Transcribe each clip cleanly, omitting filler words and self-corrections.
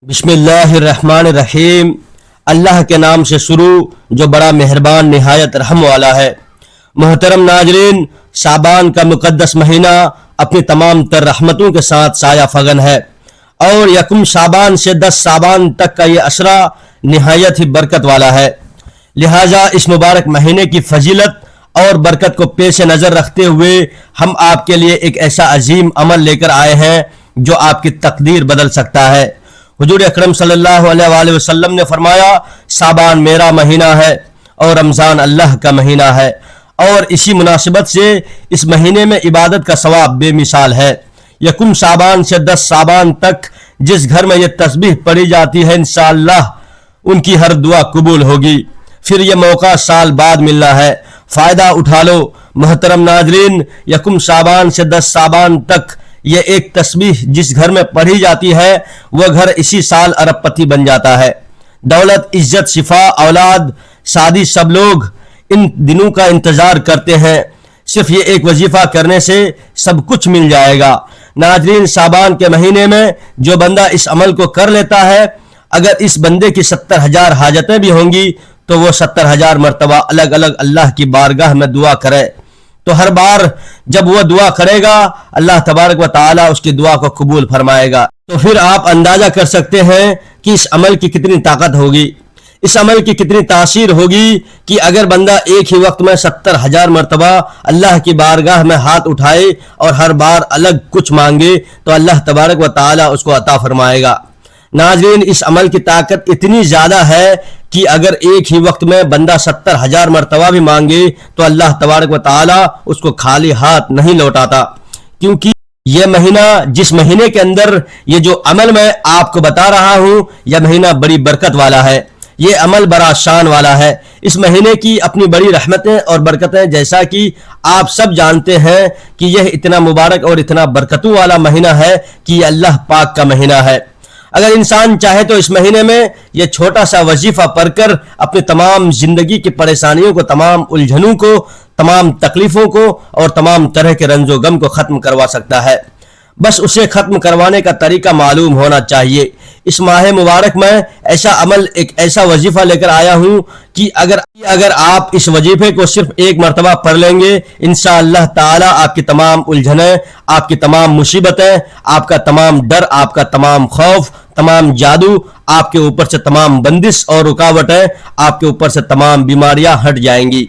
बिस्मिल्लाहिर्रहमानिर्रहीम। अल्लाह के नाम से शुरू जो बड़ा मेहरबान निहायत रहम वाला है। मोहतरम नाजरीन, शाबान का मुकद्दस महीना अपनी तमाम तर रहमतों के साथ साया फगन है और यकुम शाबान से 10 शाबान तक का ये अशरा निहायत ही बरकत वाला है। लिहाजा इस मुबारक महीने की फजीलत और बरकत को पेश नज़र रखते हुए हम आपके लिए एक ऐसा अजीम अमल लेकर आए हैं जो आपकी तकदीर बदल सकता है। हुजूर अकरम सल्लल्लाहु अलैहि वसल्लम ने फरमाया, शाबान मेरा महीना है और रमज़ान अल्लाह का महीना है, और इसी मुनासिबत से इस महीने में इबादत का सवाब बेमिसाल है। यकुम शाबान से 10 शाबान तक जिस घर में यह तस्बीह पढ़ी जाती है, इंशाअल्लाह उनकी हर दुआ कबूल होगी। फिर यह मौका साल बाद मिलना है, फ़ायदा उठा लो। मोहतरम नाजरीन, यकुम शाबान से 10 शाबान तक ये एक तस्बीह जिस घर में पढ़ी जाती है वह घर इसी साल अरबपति बन जाता है। दौलत, इज्जत, शिफा, औलाद, शादी, सब लोग इन दिनों का इंतजार करते हैं। सिर्फ ये एक वजीफा करने से सब कुछ मिल जाएगा। नाजरीन, शाबान के महीने में जो बंदा इस अमल को कर लेता है, अगर इस बंदे की 70,000 हाजतें भी होंगी तो वो 70,000 मरतबा अलग अलग अल्लाह की बारगाह में दुआ करे, तो हर बार जब वह दुआ करेगा अल्लाह तबारक व ताला उसकी दुआ को कबूल फरमाएगा। तो फिर आप अंदाजा कर सकते हैं कि इस अमल की कितनी ताकत होगी, इस अमल की कितनी तासीर होगी कि अगर बंदा एक ही वक्त में 70,000 मरतबा अल्लाह की बारगाह में हाथ उठाए और हर बार अलग कुछ मांगे तो अल्लाह तबारक व ताला उसको अता फरमाएगा। नाजरीन, इस अमल की ताकत इतनी ज़्यादा है कि अगर एक ही वक्त में बंदा 70,000 मरतबा भी मांगे तो अल्लाह तबारक व ताला उसको खाली हाथ नहीं लौटाता, क्योंकि यह महीना, जिस महीने के अंदर ये जो अमल मैं आपको बता रहा हूँ, यह महीना बड़ी बरकत वाला है, ये अमल बड़ा शान वाला है। इस महीने की अपनी बड़ी रहमतें और बरकतें, जैसा कि आप सब जानते हैं कि यह इतना मुबारक और इतना बरकतों वाला महीना है कि अल्लाह पाक का महीना है। अगर इंसान चाहे तो इस महीने में यह छोटा सा वजीफा पढ़कर अपनी तमाम जिंदगी की परेशानियों को, तमाम उलझनों को, तमाम तकलीफों को और तमाम तरह के रंजो गम को ख़त्म करवा सकता है। बस उसे ख़त्म करवाने का तरीका मालूम होना चाहिए। इस माह मुबारक में ऐसा अमल, एक ऐसा वजीफा लेकर आया हूँ कि अगर आप इस वजीफे को सिर्फ एक मरतबा पढ़ लेंगे, इंशाअल्लाह ताला आपकी तमाम उलझनें, आपकी तमाम मुसीबतें, आपका तमाम डर, आपका तमाम खौफ, तमाम जादू, आपके ऊपर से तमाम बंदिश और रुकावटें, आपके ऊपर से तमाम बीमारियां हट जाएंगी,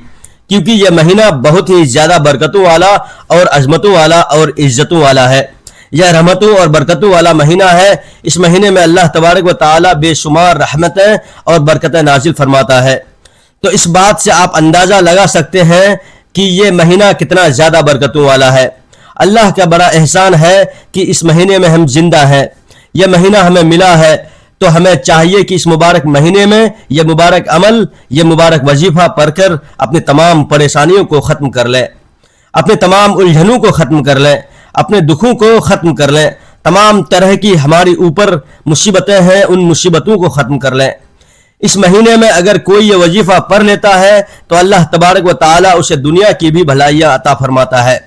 क्योंकि यह महीना बहुत ही ज़्यादा बरकतों वाला और अजमतों वाला और इज्जतों वाला है। यह रहमतों और बरकतों वाला महीना है। इस महीने में अल्लाह तबारक व ताला बेशुमार रहमतें और बरकतें नाजिल फरमाता है। तो इस बात से आप अंदाज़ा लगा सकते हैं कि यह महीना कितना ज़्यादा बरकतों वाला है। अल्लाह का बड़ा एहसान है कि इस महीने में हम जिंदा हैं, यह महीना हमें मिला है। तो हमें चाहिए कि इस मुबारक महीने में यह मुबारक अमल, यह मुबारक वजीफा पढ़कर अपनी तमाम परेशानियों को ख़त्म कर लें, अपने तमाम उलझनों को ख़त्म कर लें, अपने दुखों को ख़त्म कर लें, तमाम तरह की हमारी ऊपर मुसीबतें हैं उन मुसीबतों को ख़त्म कर लें। इस महीने में अगर कोई ये वजीफ़ा पढ़ लेता है तो अल्लाह तबारक व ताला उसे दुनिया की भी भलाइयाँ अता फरमाता है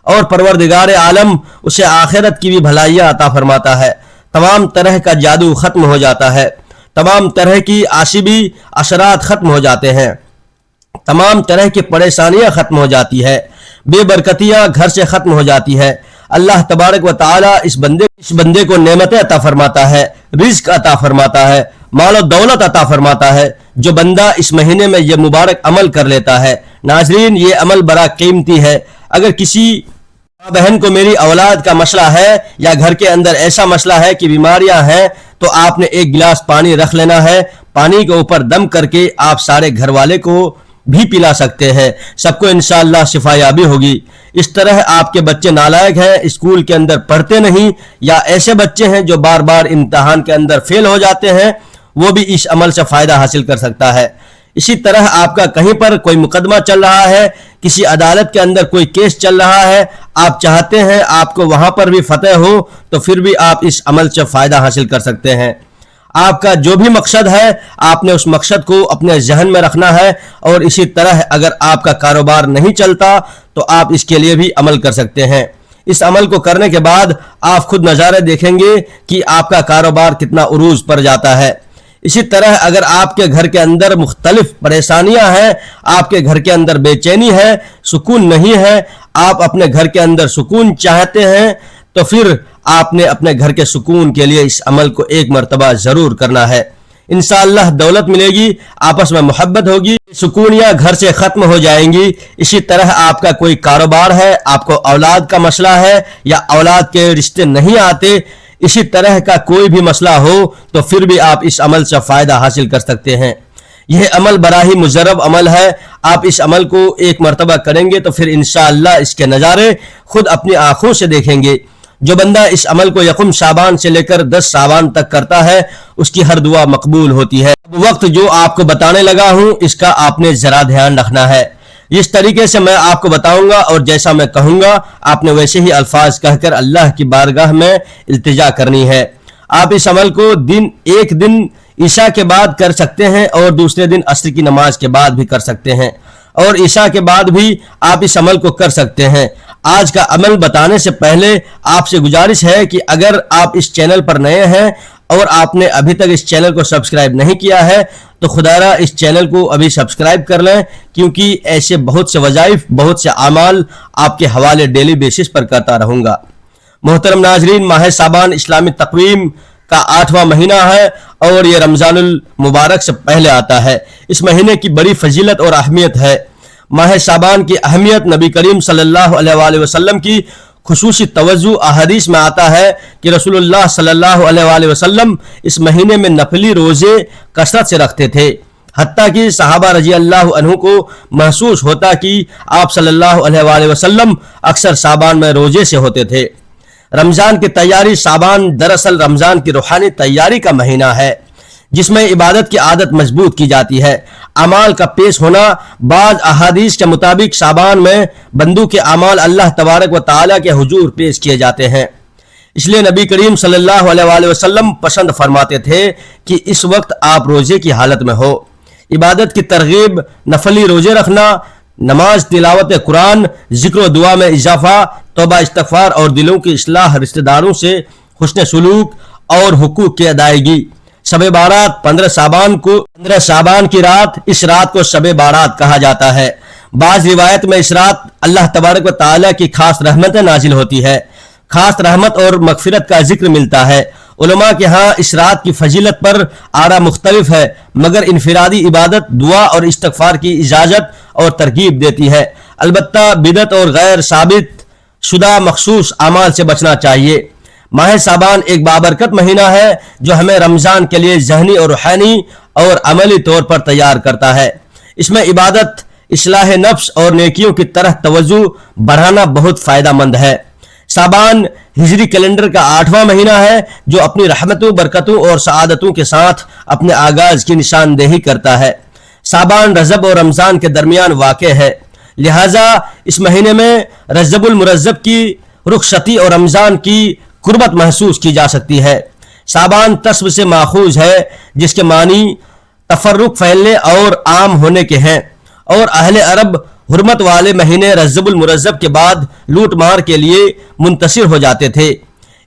और परवरदिगार आलम उसे आखिरत की भी भलाइयाँ अता फरमाता है। तमाम तरह का जादू ख़त्म हो जाता है, तमाम तरह की आशिबी असरात ख़त्म हो जाते हैं, तमाम तरह की परेशानियाँ ख़त्म हो जाती है, बेबरकतियाँ घर से ख़त्म हो जाती है। अल्लाह तबारक व ताला इस बंदे को नेमतें अता फरमाता है, रिज़्क अता फरमाता है, माल दौलत अता फरमाता है, जो बंदा इस महीने में यह मुबारक अमल कर लेता है। नाजरीन, ये अमल बड़ा कीमती है। अगर किसी बहन को मेरी औलाद का मसला है या घर के अंदर ऐसा मसला है कि बीमारियां हैं, तो आपने एक गिलास पानी रख लेना है, पानी के ऊपर दम करके आप सारे घर वाले को भी पिला सकते हैं, सबको इंशाअल्लाह शिफायाबी होगी। इस तरह आपके बच्चे नालायक हैं, स्कूल के अंदर पढ़ते नहीं, या ऐसे बच्चे हैं जो बार बार इम्तहान के अंदर फेल हो जाते हैं, वो भी इस अमल से फ़ायदा हासिल कर सकता है। इसी तरह आपका कहीं पर कोई मुकदमा चल रहा है, किसी अदालत के अंदर कोई केस चल रहा है, आप चाहते हैं आपको वहाँ पर भी फतह हो, तो फिर भी आप इस अमल से फ़ायदा हासिल कर सकते हैं। आपका जो भी मकसद है, आपने उस मकसद को अपने जहन में रखना है। और इसी तरह अगर आपका कारोबार नहीं चलता तो आप इसके लिए भी अमल कर सकते हैं। اس عمل کو کرنے کے بعد آپ خود نظارے دیکھیں گے کہ آپ کا کاروبار کتنا عروج پر جاتا ہے۔ اسی طرح اگر آپ کے گھر کے اندر مختلف پریشانیاں ہیں، آپ کے گھر کے اندر بے چینی ہے، سکون نہیں ہے، آپ اپنے گھر کے اندر سکون چاہتے ہیں، تو پھر آپ نے اپنے گھر کے سکون کے لیے اس عمل کو ایک مرتبہ ضرور کرنا ہے۔ انشاءاللہ دولت ملے گی، آپس میں محبت ہوگی، سکونیاں گھر سے ختم ہو جائیں گی۔ اسی طرح آپ کا کوئی کاروبار ہے، آپ کو اولاد کا مسئلہ ہے یا اولاد کے رشتے نہیں آتے، اسی طرح کا کوئی بھی مسئلہ ہو تو پھر بھی آپ اس عمل سے فائدہ حاصل کر سکتے ہیں۔ یہ عمل بڑا ہی مجرب عمل ہے، آپ اس عمل کو ایک مرتبہ کریں گے تو پھر انشاءاللہ اس کے نظارے خود اپنی آنکھوں سے دیکھیں گے۔ جو بندہ اس عمل کو یکم شعبان سے لے کر 10 شعبان تک کرتا ہے، اس کی ہر دعا مقبول ہوتی ہے۔ اب وقت جو آپ کو بتانے لگا ہوں، اس کا آپ نے ذرا دھیان رکھنا ہے۔ اس طریقے سے میں آپ کو بتاؤں گا اور جیسا میں کہوں گا آپ نے ویسے ہی الفاظ کہہ کر اللہ کی بارگاہ میں التجا کرنی ہے۔ آپ اس عمل کو ایک دن عشاء کے بعد کر سکتے ہیں اور دوسرے دن عصر کی نماز کے بعد بھی کر سکتے ہیں، اور عشاء کے بعد بھی آپ اس عمل کو کر سکتے ہیں۔ آج کا عمل بتانے سے پہلے آپ سے گزارش ہے کہ اگر آپ اس چینل پر نئے ہیں اور آپ نے ابھی تک اس چینل کو سبسکرائب نہیں کیا ہے تو خدارا اس چینل کو ابھی سبسکرائب کر لیں، کیونکہ ایسے بہت سے وظائف، بہت سے اعمال آپ کے حوالے ڈیلی بیسس پر کرتا رہوں گا۔ محترم ناظرین، ماہ شعبان اسلامی تقویم کا 8واں مہینہ ہے اور یہ رمضان المبارک سے پہلے آتا ہے۔ اس مہینے کی بڑی فضیلت اور اہمیت ہے۔ ماہ شعبان کی اہمیت نبی کریم صلی اللہ علیہ وآلہ وسلم کی خصوصی توجہ احادیث میں آتا ہے کہ رسول اللہ صلی اللہ علیہ وآلہ وسلم اس مہینے میں نفلی روزے کثرت سے رکھتے تھے، حتیٰ کہ صحابہ رضی اللہ عنہ کو محسوس ہوتا کہ آپ صلی اللہ علیہ وآلہ وسلم اکثر شعبان میں روزے سے ہوتے تھے۔ رمضان کی تیاری، شعبان دراصل رمضان کی روحانی تیاری کا مہینہ ہے جس میں عبادت کی عادت مضبوط کی جاتی ہے، اعمال کا پیش ہونا۔ بعض احادیث کے مطابق شعبان میں بندوں کے اعمال اللہ تبارک و تعالیٰ کے حضور پیش کیے جاتے ہیں، اس لیے نبی کریم صلی اللہ علیہ وآلہ وسلم پسند فرماتے تھے کہ اس وقت آپ روزے کی حالت میں ہو۔ عبادت کی ترغیب، نفلی روزے رکھنا، نماز، تلاوت قرآن، ذکر و دعا میں اضافہ، توبہ استغفار اور دلوں کی اصلاح، رشتہ داروں سے حسن سلوک اور حقوق کی ادائیگی۔ شب بارات 15 شعبان کی رات، اس رات کو شب بارات کہا جاتا ہے۔ بعض روایت میں اس رات اللہ تبارک و تعالیٰ کی خاص رحمتیں نازل ہوتی ہے، خاص رحمت اور مغفرت کا ذکر ملتا ہے۔ علماء کے ہاں اس رات کی فضیلت پر آرا مختلف ہے، مگر انفرادی عبادت، دعا اور استغفار کی اجازت اور ترغیب دیتی ہے۔ البتہ بدعت اور غیر ثابت شدہ مخصوص اعمال سے بچنا چاہیے۔ ماہ شعبان ایک بابرکت مہینہ ہے جو ہمیں رمضان کے لیے ذہنی اور روحانی اور عملی طور پر تیار کرتا ہے۔ اس میں عبادت، اصلاح نفس اور نیکیوں کی طرح توجہ بڑھانا بہت فائدہ مند ہے۔ شعبان ہجری کیلنڈر کا 8واں مہینہ ہے جو اپنی رحمتوں، برکتوں اور سعادتوں کے ساتھ اپنے آغاز کی نشاندہی کرتا ہے۔ شعبان رجب اور رمضان کے درمیان واقع ہے، لہٰذا اس مہینے میں رجب المرجب کی رخصتی اور رمضان کی قربت محسوس کی جا سکتی ہے۔ شعبان تسب سے ماخوذ ہے جس کے معنی تفرق، پھیلنے اور عام ہونے کے ہیں، اور اہل عرب حرمت والے مہینے رجب المرجب کے بعد لوٹ مار کے لیے منتشر ہو جاتے تھے،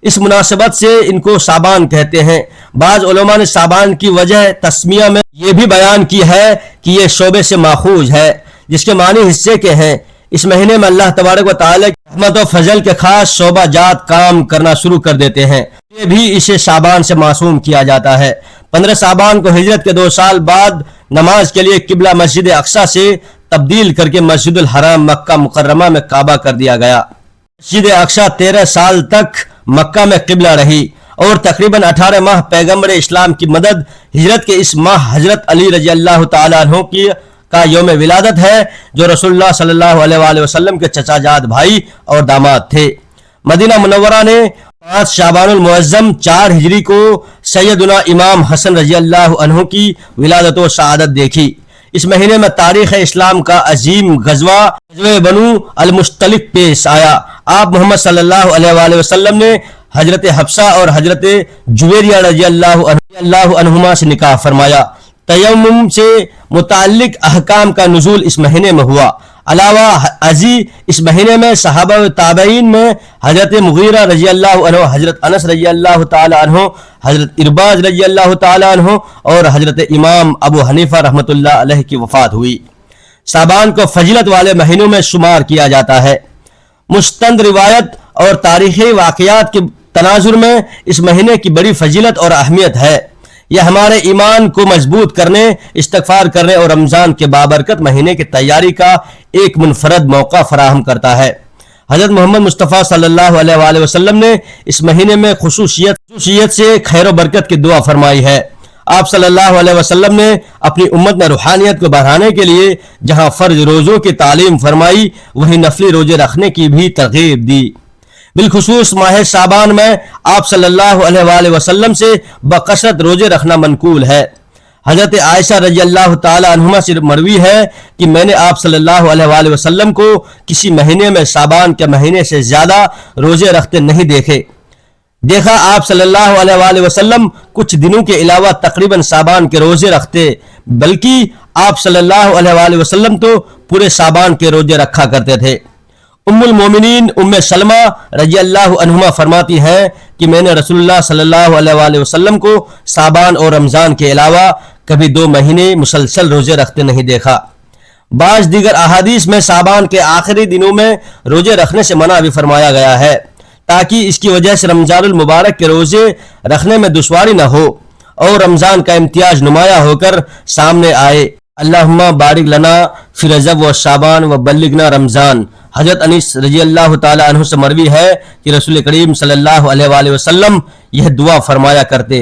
اس مناسبت سے ان کو شعبان کہتے ہیں۔ بعض علماء نے شعبان کی وجہ تسمیہ میں یہ بھی بیان کی ہے کہ یہ شعبے سے ماخوذ ہے جس کے معنی حصے کے ہیں۔ اس مہینے میں اللہ تبارک و تعالیٰ کی رحمت و فضل کے خاص شعبہ جات کام کرنا شروع کر دیتے ہیں، یہ بھی اسے شعبان سے معصوم کیا جاتا ہے۔ 15 شعبان کو ہجرت کے 2 سال بعد نماز کے لیے قبلہ مسجد اقصی سے تبدیل کر کے مسجد الحرام مکہ مکرمہ میں کعبہ کر دیا گیا۔ مسجد اقصی 13 سال تک مکہ میں قبلہ رہی اور تقریباً 18 ماہ پیغمبر اسلام کی مدد۔ ہجرت کے اس ماہ حضرت علی رضی اللہ تعالیٰ عنہ کا یوم ولادت ہے جو رسول اللہ صلی اللہ علیہ وآلہ وسلم کے چچا جاد بھائی اور داماد تھے۔ مدینہ منورہ نے 5 شعبان المعظم 4 ہجری کو سیدنا امام حسن رضی اللہ عنہ کی ولادت و سعادت دیکھی۔ اس مہینے میں تاریخ اسلام کا عظیم غزوہ بنو المستلق پیش آیا۔ آپ محمد صلی اللہ علیہ وآلہ وسلم نے حضرت حفصہ اور حضرت جویریہ رضی اللہ عنہما سے نکاح فرمایا۔ तयम्मुम से मुताल्लिक अहकाम का नुज़ूल इस महीने में हुआ। अलावा अजी इस महीने में सहाबा व ताबईन में हजरत मुगीरा रजी अल्लाह अन्हु, हजरत अनस रजी अल्लाह ताला अन्हु, हजरत इरबाज रजी अल्लाह ताला अन्हु और हजरत इमाम अबू हनीफा रहमतुल्लाह अलैह की वफात हुई। शाबान को फजीलत वाले महीनों में शुमार किया जाता है। मुस्तंद रिवायत और तारीखी वाक़यात के तनाजुर में इस महीने की बड़ी फजीलत और अहमियत है। यह हमारे ईमान को मजबूत करने, इस्तग़फ़ार करने और रमज़ान के बाबरकत महीने की तैयारी का एक मुनफरद मौका फराहम करता है। हज़रत मोहम्मद मुस्तफ़ा सल्लल्लाहु अलैहि वसल्लम ने इस महीने में खुसूसियत से खैर बरकत की दुआ फरमाई है। आप सल्लल्लाहु अलैहि वसल्लम ने अपनी उम्मत में रूहानियत को बढ़ाने के लिए जहाँ फ़र्ज रोज़ों की तालीम फरमाई, वहीं नफली रोज़े रखने की भी तरगीब दी। बिलखुसूस माह शाबान में आप सल्लल्लाहु अलैहि वसल्लम से बकसरत रोजे रखना मनकूल है। हजरत आयशा रजी अल्लाह ताला अन्हुमा से मरवी है कि मैंने आप सल्लल्लाहु अलैहि वसल्लम को किसी महीने में शाबान के महीने से ज़्यादा रोजे रखते नहीं देखा। आप सल्लल्लाहु अलैहि वसल्लम कुछ दिनों के अलावा तकरीबन शाबान के रोजे रखते, बल्कि आप सल्लल्लाहु अलैहि वसल्लम तो पूरे शाबान के रोजे रखा करते थे। उम्मुल मोमिनीन उम्मे सलमा रजी अल्लाह अन्हुमा फरमाती हैं कि मैंने रसूलुल्लाह सल्लल्लाहु अलैहि वसल्लम को शाबान और रमज़ान के अलावा कभी 2 महीने मुसलसल रोजे रखते नहीं देखा। बाज़ दीगर अहादीस में शाबान के आखिरी दिनों में रोजे रखने से मना भी फरमाया गया है, ताकि इसकी वजह से रमज़ानुल मुबारक के रोजे रखने में दुश्वारी न हो और रमज़ान का इम्तियाज नुमाया होकर सामने आए। अल्लाहुम्मा बारिक लना फी रजब व शाबान व बल्लिगना रमज़ान। हजरत अनीस रजी अल्लाह ताला अन्हु से मरवी है कि रसूल करीम सल्लल्लाहु अलैहि वसल्लम यह दुआ फरमाया करते,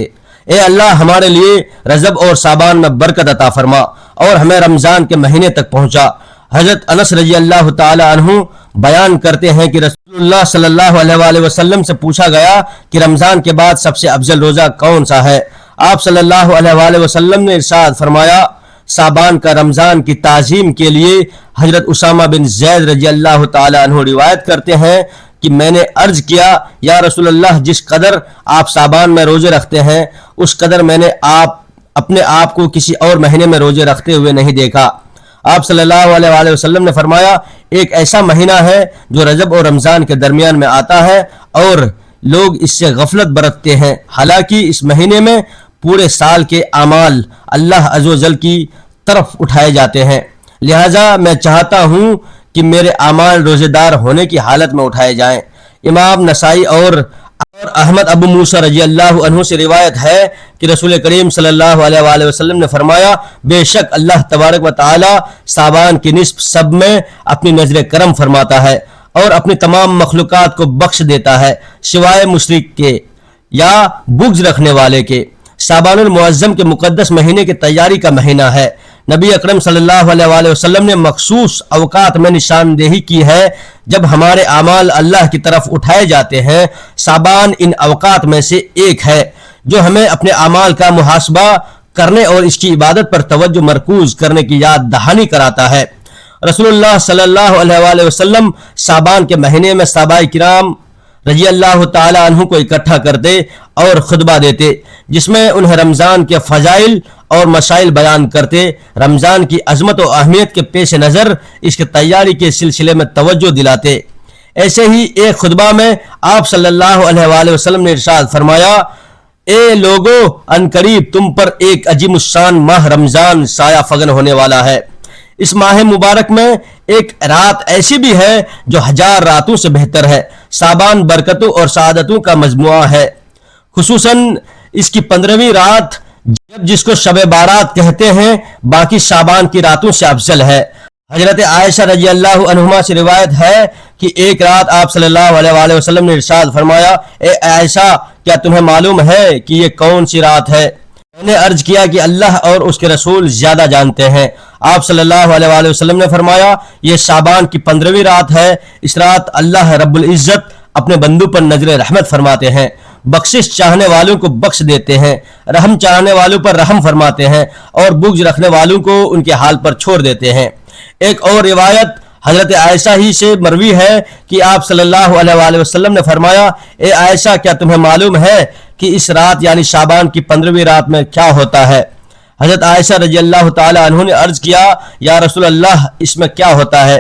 ए अल्लाह हमारे लिए रजब और शाबान में बरकत अता फरमा और हमें रमज़ान के महीने तक पहुँचा। हजरत अनस रजी अल्लाह ताला अन्हु बयान करते हैं कि रसूलुल्लाह सल्लल्लाहु अलैहि वसल्लम से पूछा गया कि रमज़ान के बाद सबसे अफजल रोज़ा कौन सा है। आप सल्लल्लाहु अलैहि वसल्लम ने इरशाद फरमाया, शाबान का रमज़ान की ताज़ीम के लिए। हजरत उसामा बिन ज़ैद रजी अल्लाह ताला अन्हु रिवायत करते हैं कि मैंने अर्ज किया, या रसूल अल्लाह, जिस कदर आप शाबान में रोजे रखते हैं उस कदर मैंने अपने आप को किसी और महीने में रोजे रखते हुए नहीं देखा। आप सल्लल्लाहु अलैहि वसल्लम ने फरमाया, एक ऐसा महीना है जो रजब और रमज़ान के दरमियान में आता है और लोग इससे गफलत बरतते हैं। हालांकि इस महीने में पूरे साल के अमाल अल्लाह अज़्ज़ व जल की तरफ उठाए जाते हैं, लिहाजा मैं चाहता हूँ कि मेरे अमाल रोज़ेदार होने की हालत में उठाए जाएं। इमाम नसाई और अहमद अबू मूसा रजी अल्लाह अन्हु से रिवायत है कि रसूल करीम सल्लल्लाहु अलैहि वसल्लम ने फरमाया, बेशक अल्लाह तबारक व तआला शाबान की निस्फ सब में अपनी नजर करम फरमाता है और अपनी तमाम मखलूकात को बख्श देता है सिवाय मुशरिक के या बुग़्ज़ रखने वाले के। शाबानुल मुअज़्ज़म के मुक़द्दस महीने की तैयारी का महीना है। नबी अकरम सल्लल्लाहु अलैहि वसल्लम ने मखसूस अवकात में निशानदेही की है जब हमारे आमाल अल्लाह की तरफ उठाए जाते हैं। शाबान इन अवकात में से एक है जो हमें अपने आमाल का मुहासबा करने और इसकी इबादत पर तवज्जो मरकूज करने की याद दहानी कराता है। रसूलुल्लाह सल्लल्लाहु अलैहि वसल्लम शाबान के महीने में सहाबाए किराम रजी अल्लाह ताला अन्हु को इकट्ठा करते और खुतबा देते, जिसमें उन्हें रमज़ान के फ़ज़ाइल और मसाइल बयान करते। रमज़ान की अज़मत और अहमियत के पेश नज़र इसकी तैयारी के सिलसिले में तवज्जो दिलाते। ऐसे ही एक खुतबा में आप सल्लल्लाहु अलैहि वसल्लम ने इरशाद फरमाया, ए लोगो, अनकरीब तुम पर एक अजीमुस्शान माह रमज़ान साया फगन होने वाला है। इस माह मुबारक में एक रात ऐसी भी है जो 1000 रातों से बेहतर है। शाबान बरकतों और सादतों का मजमुआ है, खुसूसन इसकी 15वीं रात जब जिसको शब बारात कहते हैं बाकी शाबान की रातों से अफजल है। हजरत आयशा रजी अल्लाह अन्हुमा से रिवायत है कि एक रात आप सल्लल्लाहु अलैहि वसल्लम ने इरशाद फरमाया, ए आयशा, क्या तुम्हें मालूम है कि ये कौन सी रात है? मैंने अर्ज किया कि अल्लाह और उसके रसूल ज्यादा जानते हैं। आप सल्लल्लाहु अलैहि वसल्लम ने फरमाया, ये शाबान की 15वीं रात है। इस रात अल्लाह रब्बुल इज्जत अपने बंदों पर नजर रहमत फरमाते हैं, बख्शिश चाहने वालों को बख्श देते हैं, रहम चाहने वालों पर रहम फरमाते हैं और बुग़्ज़ रखने वालों को उनके हाल पर छोड़ देते हैं। एक और रिवायत हजरत आयशा ही से मरवी है कि आप सल्लल्लाहु अलैहि वसल्लम ने फरमाया, ए आयशा, क्या तुम्हें मालूम है कि इस रात यानी शाबान की 15वीं रात में क्या होता है? حضرت عائشہ رضی اللہ تعالی عنہ نے عرض کیا یا رسول اللہ اس میں کیا ہوتا ہے؟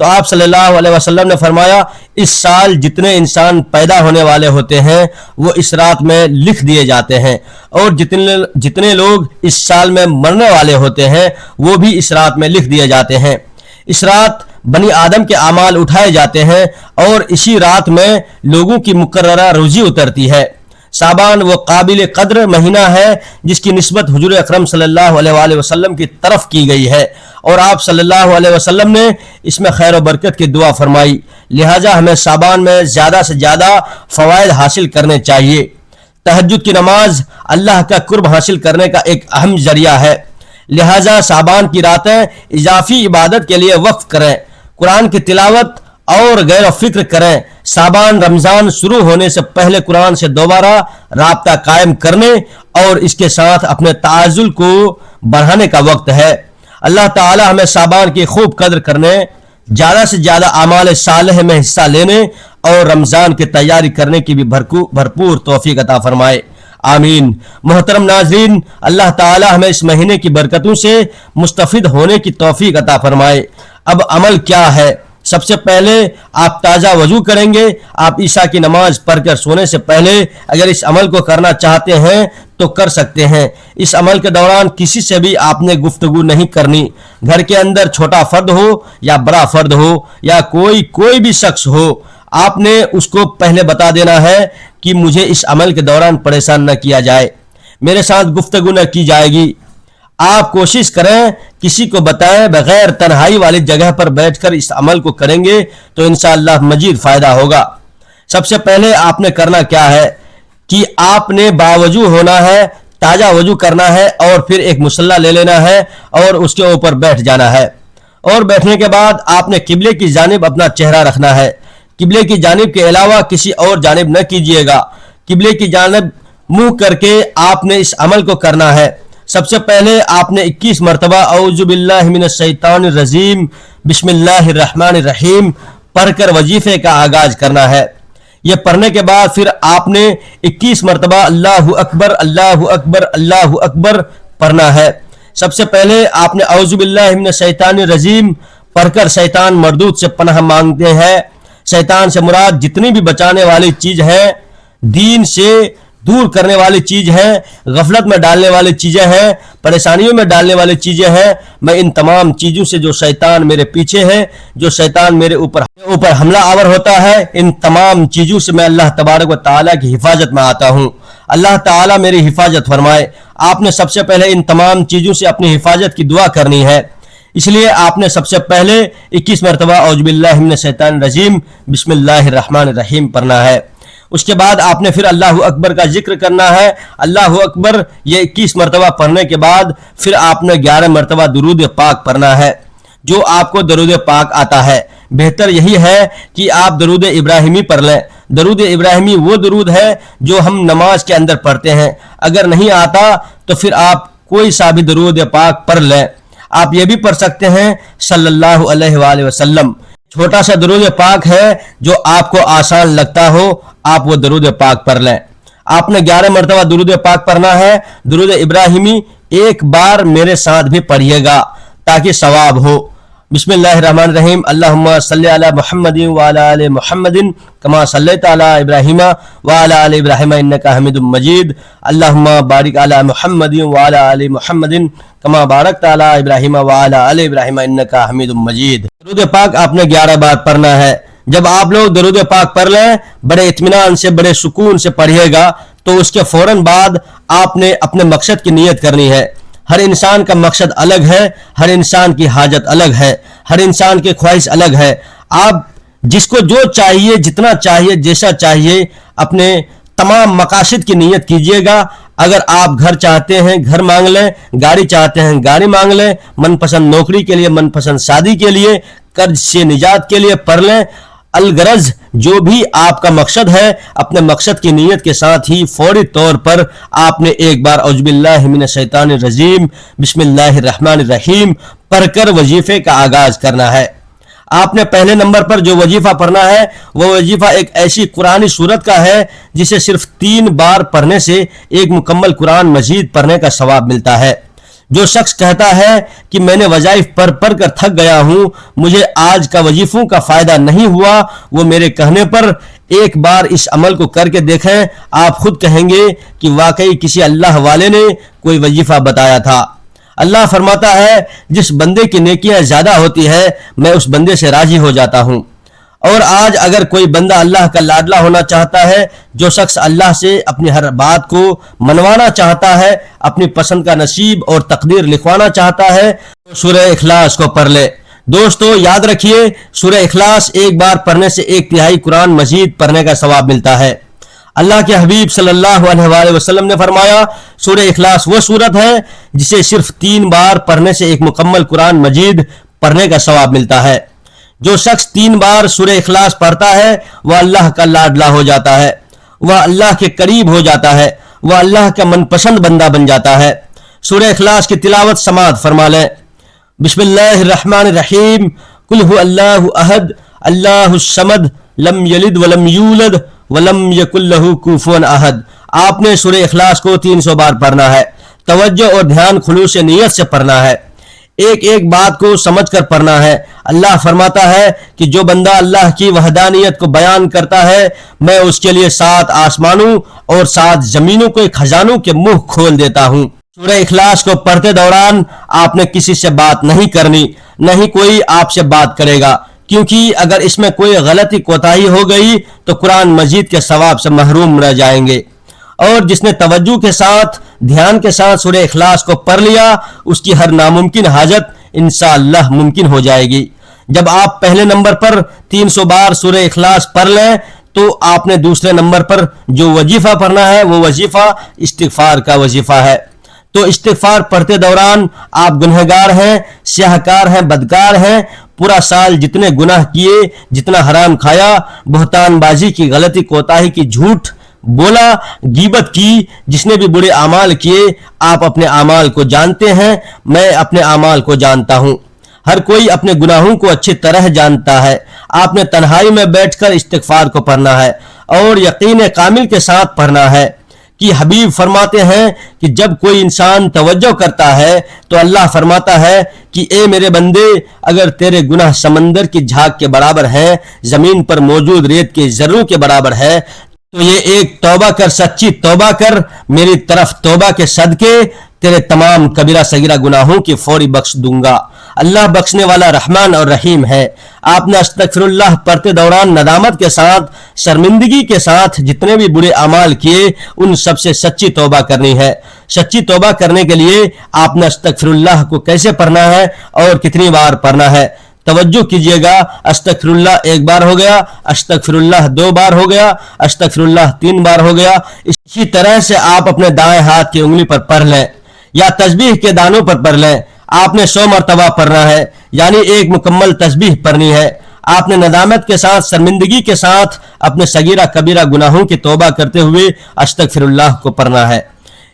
تو آپ صلی اللہ علیہ وسلم نے فرمایا اس سال جتنے انسان پیدا ہونے والے ہوتے ہیں وہ اس رات میں لکھ دیے جاتے ہیں، اور جتنے لوگ اس سال میں مرنے والے ہوتے ہیں وہ بھی اس رات میں لکھ دیے جاتے ہیں۔ اس رات بنی آدم کے اعمال اٹھائے جاتے ہیں اور اسی رات میں لوگوں کی مقررہ روزی اترتی ہے۔ شعبان وہ قابل قدر مہینہ ہے جس کی نسبت حضور اکرم صلی اللہ علیہ وآلہ وسلم کی طرف کی گئی ہے، اور آپ صلی اللہ علیہ وسلم نے اس میں خیر و برکت کی دعا فرمائی، لہٰذا ہمیں شعبان میں زیادہ سے زیادہ فوائد حاصل کرنے چاہیے۔ تہجد کی نماز اللہ کا قرب حاصل کرنے کا ایک اہم ذریعہ ہے، لہٰذا شعبان کی راتیں اضافی عبادت کے لیے وقف کریں، قرآن کی تلاوت اور غیر و فکر کریں۔ شعبان رمضان شروع ہونے سے پہلے قرآن سے دوبارہ رابطہ قائم کرنے اور اس کے ساتھ اپنے تعزل کو بڑھانے کا وقت ہے۔ اللہ تعالی ہمیں شعبان کی خوب قدر کرنے، زیادہ سے زیادہ اعمال صالح میں حصہ لینے اور رمضان کی تیاری کرنے کی بھی بھرپور توفیق عطا فرمائے، آمین۔ محترم ناظرین، اللہ تعالی ہمیں اس مہینے کی برکتوں سے مستفید ہونے کی توفیق عطا فرمائے۔ اب عمل کیا ہے؟ سب سے پہلے آپ تازہ وضو کریں گے۔ آپ عشاء کی نماز پڑھ کر سونے سے پہلے اگر اس عمل کو کرنا چاہتے ہیں تو کر سکتے ہیں۔ اس عمل کے دوران کسی سے بھی آپ نے گفتگو نہیں کرنی، گھر کے اندر چھوٹا فرد ہو یا بڑا فرد ہو یا کوئی بھی شخص ہو، آپ نے اس کو پہلے بتا دینا ہے کہ مجھے اس عمل کے دوران پریشان نہ کیا جائے، میرے ساتھ گفتگو نہ کی جائے گی۔ آپ کوشش کریں کسی کو بتائیں بغیر، تنہائی والی جگہ پر بیٹھ کر اس عمل کو کریں گے تو انشاءاللہ مزید فائدہ ہوگا۔ سب سے پہلے آپ نے کرنا کیا ہے کہ آپ نے باوضو ہونا ہے، تازہ وضو کرنا ہے، اور پھر ایک مصلی لے لینا ہے اور اس کے اوپر بیٹھ جانا ہے، اور بیٹھنے کے بعد آپ نے قبلے کی جانب اپنا چہرہ رکھنا ہے۔ قبلے کی جانب کے علاوہ کسی اور جانب نہ کیجیے گا، قبلے کی جانب منہ کر کے آپ نے اس عمل کو کرنا ہے۔ سب سے پہلے آپ نے 21 مرتبہ اعوذ باللہ من الشیطان الرجیم بسم اللہ الرحمن الرحیم پڑھ کر وظیفے کا آغاز کرنا ہے۔ یہ پڑھنے کے بعد پھر آپ نے 21 مرتبہ اللہ اکبر اللہ اکبر اللہ اکبر پڑھنا ہے۔ سب سے پہلے آپ نے اعوذ باللہ من الشیطان الرجیم پڑھ کر شیطان مردود سے پناہ مانگتے ہیں۔ شیطان سے مراد جتنی بھی بچانے والی چیز ہے، دین سے دور کرنے والی چیز ہے، غفلت میں ڈالنے والی چیزیں ہیں، پریشانیوں میں ڈالنے والی چیزیں ہیں، میں ان تمام چیزوں سے جو شیطان میرے پیچھے ہے، جو شیطان میرے اوپر حملہ آور ہوتا ہے، ان تمام چیزوں سے میں اللہ تبارک و تعالیٰ کی حفاظت میں آتا ہوں۔ اللہ تعالیٰ میری حفاظت فرمائے۔ آپ نے سب سے پہلے ان تمام چیزوں سے اپنی حفاظت کی دعا کرنی ہے، اس لیے آپ نے سب سے پہلے 21 مرتبہ اعوذ باللہ من الشیطان الرجیم بسم اللہ الرحمن الرحیم پڑھنا ہے۔ اس کے بعد آپ نے پھر اللہ اکبر کا ذکر کرنا ہے۔ اللہ اکبر یہ 21 مرتبہ پڑھنے کے بعد پھر آپ نے 11 مرتبہ درود پاک پڑھنا ہے، جو آپ کو درود پاک آتا ہے۔ بہتر یہی ہے کہ آپ درود ابراہیمی پڑھ لیں۔ درود ابراہیمی وہ درود ہے جو ہم نماز کے اندر پڑھتے ہیں، اگر نہیں آتا تو پھر آپ کوئی سا بھی درود پاک پڑھ لیں۔ آپ یہ بھی پڑھ سکتے ہیں صلی اللہ علیہ وآلہ وسلم۔ چھوٹا سا درود پاک ہے جو آپ کو آسان لگتا ہو، آپ وہ درود پاک پڑھ لیں۔ آپ نے 11 مرتبہ درود پاک پڑھنا ہے۔ درود ابراہیمی ایک بار میرے ساتھ بھی پڑھیے گا تاکہ ثواب ہو۔ بسم اللہ الرحمن الرحیم اللہم صلی علی محمد وعلی آل محمد کما صلیت علی ابراہیم وعلی آل ابراہیم انکا حمید مجید اللہم بارک علی محمد وعلی آل محمد کما بارکت علی ابراہیم وعلی آل ابراہیم انکا حمید مجید۔ درود پاک آپ نے 11 بار پڑھنا ہے۔ جب آپ لوگ درود پاک پڑھ لیں، بڑے اطمینان سے بڑے سکون سے پڑھیے گا، تو اس کے فوراً بعد آپ نے اپنے مقصد کی نیت کرنی ہے۔ ہر انسان کا مقصد الگ ہے، ہر انسان کی حاجت الگ ہے، ہر انسان کی خواہش الگ ہے۔ آپ جس کو جو چاہیے، جتنا چاہیے، جیسا چاہیے، اپنے تمام مقاصد کی نیت کیجیے گا۔ اگر آپ گھر چاہتے ہیں گھر مانگ لیں، گاڑی چاہتے ہیں گاڑی مانگ لیں، من پسند نوکری کے لیے، من پسند شادی کے لیے، قرض سے نجات کے لیے پڑھ لیں۔ الغرض جو بھی آپ کا مقصد ہے، اپنے مقصد کی نیت کے ساتھ ہی فوری طور پر آپ نے ایک بار اعوذ باللہ من الشیطان الرجیم بسم اللہ الرحمن الرحیم پڑھ کر وظیفے کا آغاز کرنا ہے۔ آپ نے پہلے نمبر پر جو وظیفہ پڑھنا ہے، وہ وظیفہ ایک ایسی قرآنی سورت کا ہے جسے صرف 3 بار پڑھنے سے ایک مکمل قرآن مجید پڑھنے کا ثواب ملتا ہے۔ جو شخص کہتا ہے کہ میں نے وظائف پڑھ پڑھ کر تھک گیا ہوں، مجھے آج کا وظیفوں کا فائدہ نہیں ہوا، وہ میرے کہنے پر ایک بار اس عمل کو کر کے دیکھیں، آپ خود کہیں گے کہ واقعی کسی اللہ والے نے کوئی وظیفہ بتایا تھا۔ اللہ فرماتا ہے جس بندے کی نیکیاں زیادہ ہوتی ہے میں اس بندے سے راضی ہو جاتا ہوں۔ اور آج اگر کوئی بندہ اللہ کا لاڈلا ہونا چاہتا ہے، جو شخص اللہ سے اپنی ہر بات کو منوانا چاہتا ہے، اپنی پسند کا نصیب اور تقدیر لکھوانا چاہتا ہے، تو سورہ اخلاص کو پڑھ لے۔ دوستو یاد رکھیے، سورہ اخلاص ایک بار پڑھنے سے 1/3 قرآن مجید پڑھنے کا ثواب ملتا ہے۔ اللہ کے حبیب صلی اللہ علیہ وآلہ وسلم نے فرمایا، سورہ اخلاص وہ سورت ہے جسے صرف 3 بار پڑھنے سے ایک مکمل قرآن مجید پڑھنے کا ثواب ملتا ہے۔ جو شخص 3 بار سورہ اخلاص پڑھتا ہے وہ اللہ کا لاڈلا ہو جاتا ہے، وہ اللہ کے قریب ہو جاتا ہے، وہ اللہ کا من پسند بندہ بن جاتا ہے۔ سورہ اخلاص کی تلاوت سماعت فرما لیں۔ بسم اللہ الرحمن الرحیم، قل هو اللہ احد اللہ الصمد لم یلد ولم یولد ولم یکن لہ کفوا احد۔ آپ نے سورہ اخلاص کو 300 بار پڑھنا ہے۔ توجہ اور دھیان خلوص نیت سے پڑھنا ہے، ایک ایک بات کو سمجھ کر پڑھنا ہے۔ اللہ فرماتا ہے کہ جو بندہ اللہ کی وحدانیت کو بیان کرتا ہے میں اس کے لیے 7 آسمانوں اور 7 زمینوں کے خزانوں کے منہ کھول دیتا ہوں۔ سورہ اخلاص کو پڑھتے دوران آپ نے کسی سے بات نہیں کرنی، نہ ہی کوئی آپ سے بات کرے گا، کیونکہ اگر اس میں کوئی غلطی کوتاہی ہو گئی تو قرآن مجید کے ثواب سے محروم رہ جائیں گے۔ اور جس نے توجہ کے ساتھ دھیان کے ساتھ سورہ اخلاص کو پڑھ لیا اس کی ہر ناممکن حاجت انشاءاللہ ممکن ہو جائے گی۔ جب آپ پہلے نمبر پر 300 بار سورہ اخلاص پڑھ لیں تو آپ نے دوسرے نمبر پر جو وظیفہ پڑھنا ہے وہ وظیفہ استغفار کا وظیفہ ہے۔ تو استغفار پڑھتے دوران آپ گنہگار ہیں، سیاہکار ہیں، بدکار ہیں، پورا سال جتنے گناہ کیے، جتنا حرام کھایا، بہتان بازی کی، غلطی کوتاہی کی، جھوٹ بولا، غیبت کی، جس نے بھی برے اعمال کیے، آپ اپنے اعمال کو جانتے ہیں، میں اپنے اعمال کو جانتا ہوں۔ ہر کوئی اپنے گناہوں کو اچھی طرح جانتا ہے۔ آپ نے تنہائی میں بیٹھ کر استغفار کو پڑھنا ہے اور یقین کامل کے ساتھ پڑھنا ہے کہ حبیب فرماتے ہیں کہ جب کوئی انسان توجہ کرتا ہے تو اللہ فرماتا ہے کہ اے میرے بندے، اگر تیرے گناہ سمندر کی جھاگ کے برابر ہیں، زمین پر موجود ریت کے ذروں کے برابر ہے، تو یہ ایک توبہ کر، سچی توبہ کر، میری طرف توبہ کے صدقے تیرے تمام کبیرہ صغیرہ گناہوں کی فوری بخش دوں گا۔ اللہ بخشنے والا رحمان اور رحیم ہے۔ آپ نے استغفر اللہ پڑھتے دوران ندامت کے ساتھ، شرمندگی کے ساتھ جتنے بھی برے اعمال کیے ان سب سے سچی توبہ کرنی ہے۔ سچی توبہ کرنے کے لیے آپ نے استغفر اللہ کو کیسے پڑھنا ہے اور کتنی بار پڑھنا ہے؟ توجہ کیجئے گا، استغفر اللہ 1 بار ہو گیا، استغفر اللہ 2 بار ہو گیا، استغفر اللہ 3 بار ہو گیا۔ اسی طرح سے آپ اپنے دائیں ہاتھ کی انگلی پر پڑھ لیں یا تسبیح کے دانوں پر پڑھ لیں۔ آپ نے 100 مرتبہ پڑھنا ہے، یعنی ایک مکمل تسبیح پڑھنی ہے۔ آپ نے ندامت کے ساتھ، شرمندگی کے ساتھ اپنے صغیرہ کبیرہ گناہوں کی توبہ کرتے ہوئے استغفر اللہ کو پڑھنا ہے۔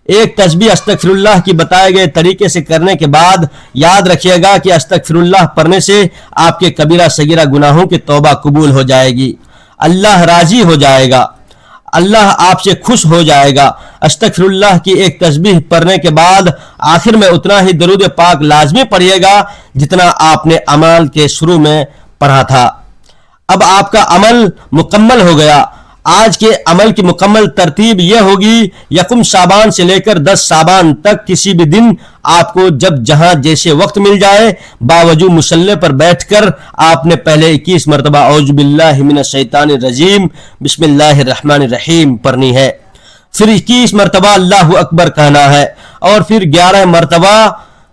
ایک تسبیح استغفر اللہ کی بتائے گئے طریقے سے کرنے کے بعد یاد رکھیے گا کہ استغفر اللہ پڑھنے سے آپ کے کبیرہ صغیرہ گناہوں کی توبہ قبول ہو جائے گی، اللہ راضی ہو جائے گا، اللہ آپ سے خوش ہو جائے گا۔ استغفر اللہ کی ایک تسبیح پڑھنے کے بعد آخر میں اتنا ہی درود پاک لازمی پڑھیے گا جتنا آپ نے عمل کے شروع میں پڑھا تھا۔ اب آپ کا عمل مکمل ہو گیا۔ آج کے عمل کی مکمل ترتیب یہ ہوگی، 1 شعبان سے لے کر 10 شعبان تک کسی بھی دن آپ کو جب جہاں جیسے وقت مل جائے باوجود مصلی پر بیٹھ کر آپ نے پہلے 21 مرتبہ اعوذ باللہ من الشیطان الرجیم بسم اللہ الرحمن الرحیم پڑھنی ہے، پھر 21 مرتبہ اللہ اکبر کہنا ہے، اور پھر 11 مرتبہ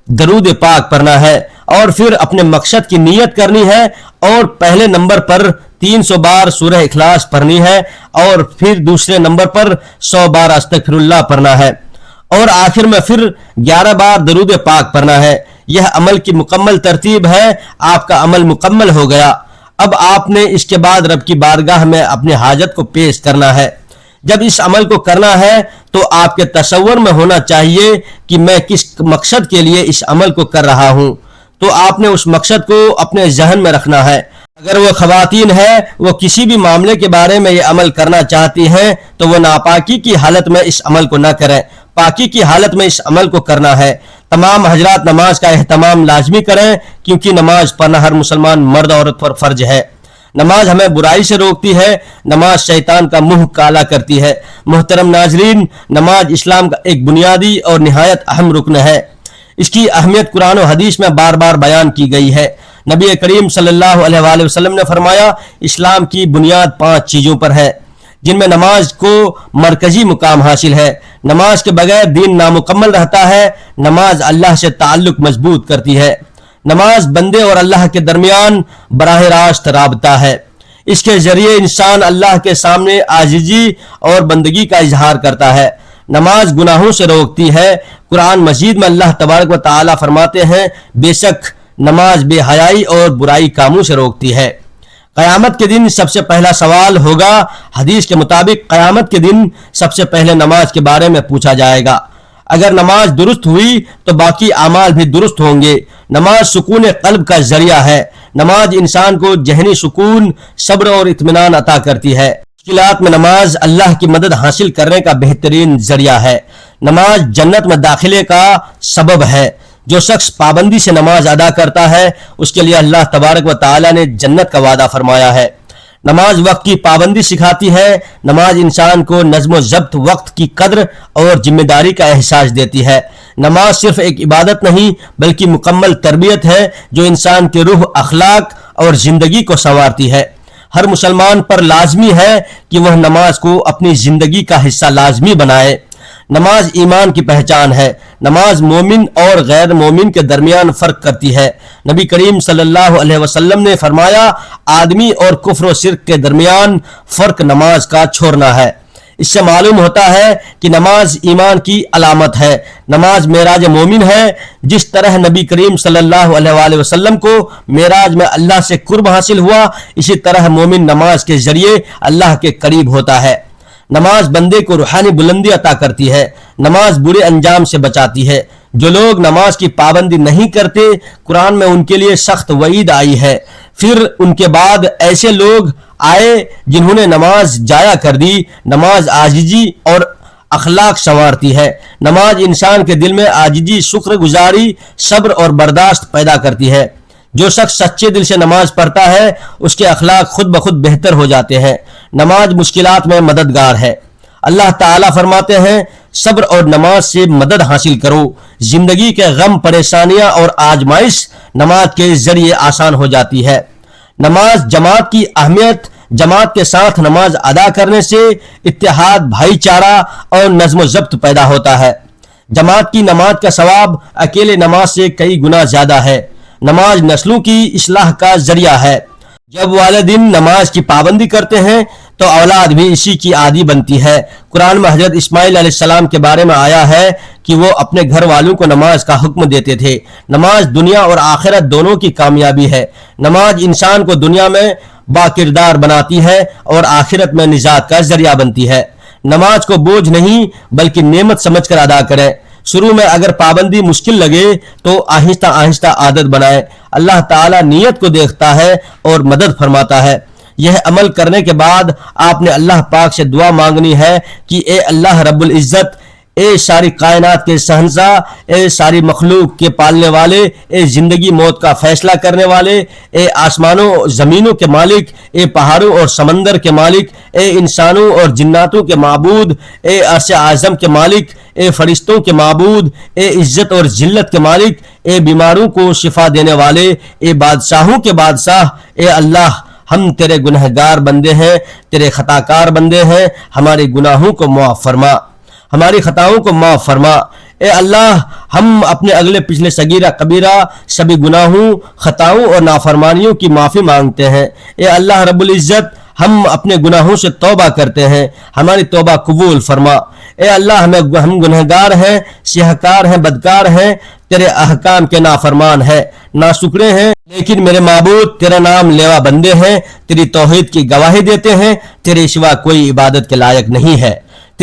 درود پاک پڑھنا ہے، اور پھر اپنے مقصد کی نیت کرنی ہے، اور پہلے نمبر پر 300 بار سورہ اخلاص پڑھنی ہے، اور پھر دوسرے نمبر پر 100 بار استغفر اللہ پڑھنا ہے، اور آخر میں پھر 11 بار درود پاک پڑھنا ہے۔ یہ عمل کی مکمل ترتیب ہے۔ آپ کا عمل مکمل ہو گیا۔ اب آپ نے اس کے بعد رب کی بارگاہ میں اپنی حاجت کو پیش کرنا ہے۔ جب اس عمل کو کرنا ہے تو آپ کے تصور میں ہونا چاہیے کہ میں کس مقصد کے لیے اس عمل کو کر رہا ہوں، تو آپ نے اس مقصد کو اپنے ذہن میں رکھنا ہے۔ اگر وہ خواتین ہیں، وہ کسی بھی معاملے کے بارے میں یہ عمل کرنا چاہتی ہیں تو وہ ناپاکی کی حالت میں اس عمل کو نہ کریں، پاکی کی حالت میں اس عمل کو کرنا ہے، तमाम हजरात नमाज का एहतमाम लाजमी करें, क्योंकि नमाज पढ़ना हर मुसलमान मर्द औरत पर फर्ज है। नमाज हमें बुराई से रोकती है, नमाज शैतान का मुंह काला करती है। मोहतरम नाजरीन, नमाज इस्लाम का एक बुनियादी और निहायत अहम रुकन है। इसकी अहमियत कुरान और हदीस में बार बार बयान की गई है। नबी करीम सल्लल्लाहु अलैहि वसल्लम ने फरमाया, इस्लाम की बुनियाद 5 चीज़ों पर है, जिनमें नमाज को मरकजी मुकाम हासिल है। नमाज के बगैर दीन नामुकम्मल रहता है। नमाज अल्लाह से ताल्लुक मजबूत करती है। नमाज बंदे और अल्लाह के दरमियान बराह रास्त राबता है। इसके जरिए इंसान अल्लाह के सामने आजिजी और बंदगी का इजहार करता है। नमाज गुनाहों से रोकती है। कुरान मजीद में अल्लाह तबारक व तआला फरमाते हैं, बेशक नमाज बेहयाई और बुराई कामों से रोकती है। क़यामत के दिन सबसे पहला सवाल होगा। हदीस के मुताबिक क़यामत के दिन सबसे पहले नमाज के बारे में पूछा जाएगा। अगर नमाज दुरुस्त हुई तो बाकी अमाल भी दुरुस्त होंगे। नमाज सुकून कल्ब का जरिया है। नमाज इंसान को जहनी सुकून, सब्र और इत्मीनान अता करती है। मुश्किलात में नमाज अल्लाह की मदद हासिल करने का बेहतरीन जरिया है। नमाज जन्नत में दाखिले का सबब है। जो शख्स पाबंदी से नमाज अदा करता है, उसके लिए अल्लाह तबारक व तआला ने जन्नत का वादा फरमाया है। नमाज वक्त की पाबंदी सिखाती है। नमाज इंसान को नज़्म व ज़ब्त, वक्त की कद्र और जिम्मेदारी का एहसास देती है। नमाज सिर्फ एक इबादत नहीं बल्कि मुकम्मल तरबियत है, जो इंसान के रूह, अखलाक और ज़िंदगी को संवारती है। हर मुसलमान पर लाजमी है कि वह नमाज को अपनी ज़िंदगी का हिस्सा लाजमी बनाए। नमाज ईमान की पहचान है। नमाज मोमिन और गैर मोमिन के दरमियान फ़र्क करती है। नबी करीम सल्लल्लाहु अलैहि वसल्लम ने फरमाया, आदमी और कुफ्र व शिर्क के दरमियान फ़र्क नमाज का छोड़ना है। इससे मालूम होता है कि नमाज ईमान की अलामत है। नमाज मेराज मोमिन है। जिस तरह नबी करीम सल्लल्लाहु अलैहि वसल्लम को मेराज में अल्लाह से कुर्ब हासिल हुआ, इसी तरह मोमिन नमाज के जरिए अल्लाह के करीब होता है। नमाज बंदे को रूहानी बुलंदी अता करती है। नमाज बुरे अंजाम से बचाती है। जो लोग नमाज की पाबंदी नहीं करते, कुरान में उनके लिए सख्त वईद आई है। फिर उनके बाद ऐसे लोग आए जिन्होंने नमाज जाया कर दी। नमाज आजिजी और अखलाक संवारती है। नमाज इंसान के दिल में आजिजी, शुक्रगुजारी, सब्र और बर्दाश्त पैदा करती है। जो शख्स सच्चे दिल से नमाज पढ़ता है, उसके अखलाक खुद ब खुद बेहतर हो जाते हैं। नमाज मुश्किलात में मददगार है। अल्लाह ताला फरमाते हैं, सब्र और नमाज से मदद हासिल करो। जिंदगी के गम, परेशानियां और आजमाइश नमाज के जरिए आसान हो जाती है। नमाज जमात की अहमियत। जमात के साथ नमाज अदा करने से इत्तेहाद, भाईचारा और नज़्म ज़ब्त पैदा होता है। जमात की नमाज का सवाब अकेले नमाज से कई गुना ज्यादा है। नमाज नस्लों की इस्लाह का जरिया है। जब वालिदैन नमाज की पाबंदी करते हैं तो औलाद भी इसी की आदी बनती है। कुरान में हजरत इस्माइल अलैहिस्सलाम के बारे में आया है कि वो अपने घर वालों को नमाज का हुक्म देते थे। नमाज दुनिया और आखिरत दोनों की कामयाबी है। नमाज इंसान को दुनिया में बाकिरदार बनाती है और आखिरत में निजात का जरिया बनती है। नमाज को बोझ नहीं बल्कि नेमत समझकर अदा करें। शुरू में अगर पाबंदी मुश्किल लगे तो आहिस्ता आहिस्ता आदत बनाए। अल्लाह ताला नीयत को देखता है और मदद फरमाता है। यह अमल करने के बाद आपने अल्लाह पाक से दुआ मांगनी है कि ए अल्लाह रब्बुल इज्जत, ए सारी कायनात के शहंशाह, ए सारी मखलूक के पालने वाले, ए जिंदगी मौत का फैसला करने वाले, ए आसमानों जमीनों के मालिक, ए पहाड़ों और समंदर के मालिक, ए इंसानों और जिन्नातों के माबूद, ए अर्श आज़म के मालिक, ए फरिश्तों के माबूद, ए इज्जत और जिल्लत के मालिक, ए बीमारों को शिफा देने वाले, ए बादशाहों के बादशाह, ए अल्लाह, हम तेरे गुनहगार बंदे हैं, तेरे खताकार बंदे हैं। हमारे गुनाहों को माफ फरमा, हमारी खताओं को माफ फरमा। ए अल्लाह, हम अपने अगले पिछले सगीरा कबीरा सभी गुनाहों, खताओं और नाफरमानियों की माफ़ी मांगते हैं। ए अल्लाह रब्बुल इज़्ज़त, हम अपने गुनाहों से तौबा करते हैं, हमारी तौबा कबूल फरमा। ए अल्लाह, हम गुनहगार हैं, सिहकार हैं, बदकार हैं, तेरे अहकाम के नाफरमान हैं, नाशुक्रे हैं, लेकिन मेरे माबूद तेरा नाम लेवा बंदे हैं, तेरी तौहीद की गवाही देते हैं। तेरे सिवा कोई इबादत के लायक नहीं है।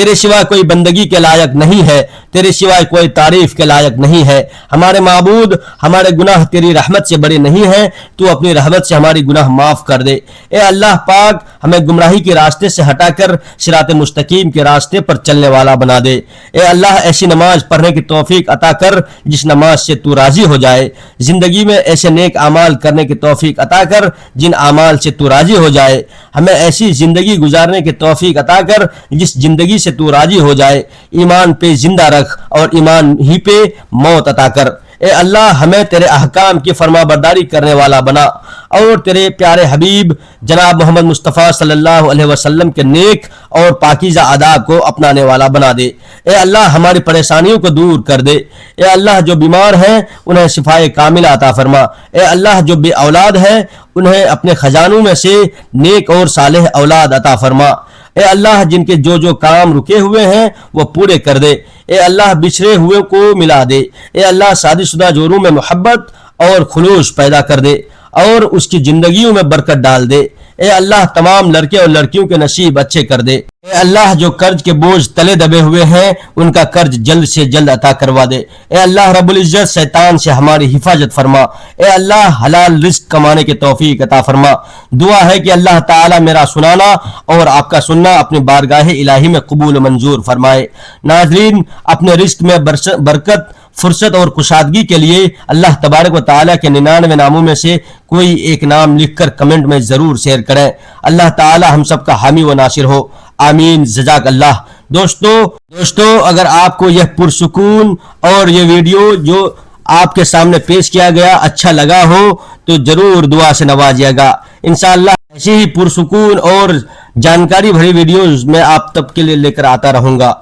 तेरे सिवा कोई बंदगी के लायक नहीं है, तेरे सिवाय कोई तारीफ के लायक नहीं है। हमारे माबूद, हमारे गुनाह तेरी रहमत से बड़े नहीं हैं, तू अपनी रहमत से हमारी गुनाह माफ कर दे। ए अल्लाह पाक, हमें गुमराही के रास्ते से हटाकर सिरात मुस्तकीम के रास्ते पर चलने वाला बना दे। ए अल्लाह, ऐसी नमाज पढ़ने की तौफीक अता कर जिस नमाज से तू राजी हो जाए। जिंदगी में ऐसे नेक अमाल करने की तौफीक अता कर जिन अमाल से तू राजी हो जाए। हमें ऐसी जिंदगी गुजारने की तौफीक अता कर जिस जिंदगी से तू राजी हो जाए। ईमान पे जिंदा रख और ईमान ही पे मौत अता कर। ए अल्लाह, हमें तेरे अहकाम की फरमाबरदारी करने वाला बना और तेरे प्यारे हबीब जनाब मोहम्मद मुस्तफ़ा सल्लल्लाहु अलैहि वसल्लम के नेक और पाकीज़ा आदाब को अपनाने वाला बना दे। ए अल्लाह, हमारी परेशानियों को दूर कर दे। ए अल्लाह, जो बीमार हैं उन्हें शिफाए कामिला अता फरमा। ए अल्लाह, जो बे औलाद हैं उन्हें अपने खजानों में से नेक और सालेह औलाद अता फरमा। ए अल्लाह, जिनके जो जो काम रुके हुए हैं वो पूरे कर दे। ए अल्लाह, बिछड़े हुए को मिला दे। ए अल्लाह, शादीशुदा जोरों में मोहब्बत और खुलूस पैदा कर दे और उसकी जिंदगियों में बरकत डाल दे। ए अल्लाह, तमाम लड़के और लड़कियों के नसीब अच्छे कर दे। ए अल्लाह, जो कर्ज के बोझ तले दबे हुए हैं उनका कर्ज जल्द से जल्द अता करवा दे। ए अल्लाह रब्बुल इज्जत, शैतान से हमारी हिफाजत फरमा। ए अल्लाह, हलाल रिस्क कमाने की तौफीक अता फरमा। दुआ है कि अल्लाह ताला मेरा सुनाना और आपका सुनना अपनी बारगाह इलाही में कबूल मंजूर फरमाए। नाज़रीन, अपने रिस्क में बरकत, फुर्सत और कुशादगी के लिए अल्लाह तबारक व तआला के 99 नामों में से कोई एक नाम लिखकर कमेंट में जरूर शेयर करें। अल्लाह ताला हम सब का हामी व नासिर हो। आमीन। जज़ाक अल्लाह। दोस्तों, अगर आपको यह पुरसुकून और ये वीडियो जो आपके सामने पेश किया गया अच्छा लगा हो तो जरूर दुआ से नवाजिएगा। इंशाअल्लाह ऐसी ही पुरसुकून और जानकारी भरी वीडियोस मैं आप तक के लिए लेकर आता रहूंगा।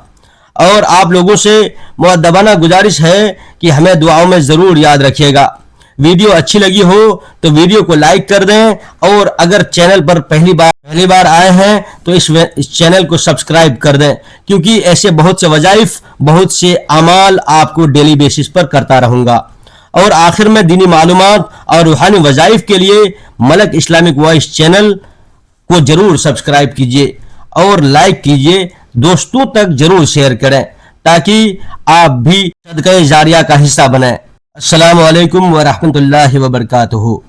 और आप लोगों से मुअद्दबाना गुजारिश है कि हमें दुआओं में जरूर याद रखिएगा। वीडियो अच्छी लगी हो तो वीडियो को लाइक कर दें और अगर चैनल पर पहली बार आए हैं तो इस चैनल को सब्सक्राइब कर दें, क्योंकि ऐसे बहुत से वजाइफ, बहुत से अमाल आपको डेली बेसिस पर करता रहूंगा। और आखिर में दीनी मालूमात और रूहानी वजाइफ के लिए मलक इस्लामिक वॉइस चैनल को जरूर सब्सक्राइब कीजिए और लाइक कीजिए, दोस्तों तक जरूर शेयर करें ताकि आप भी सदका जारिया का हिस्सा बने। अस्सलामु अलैकुम व रहमतुल्लाहि व बरकातुहू।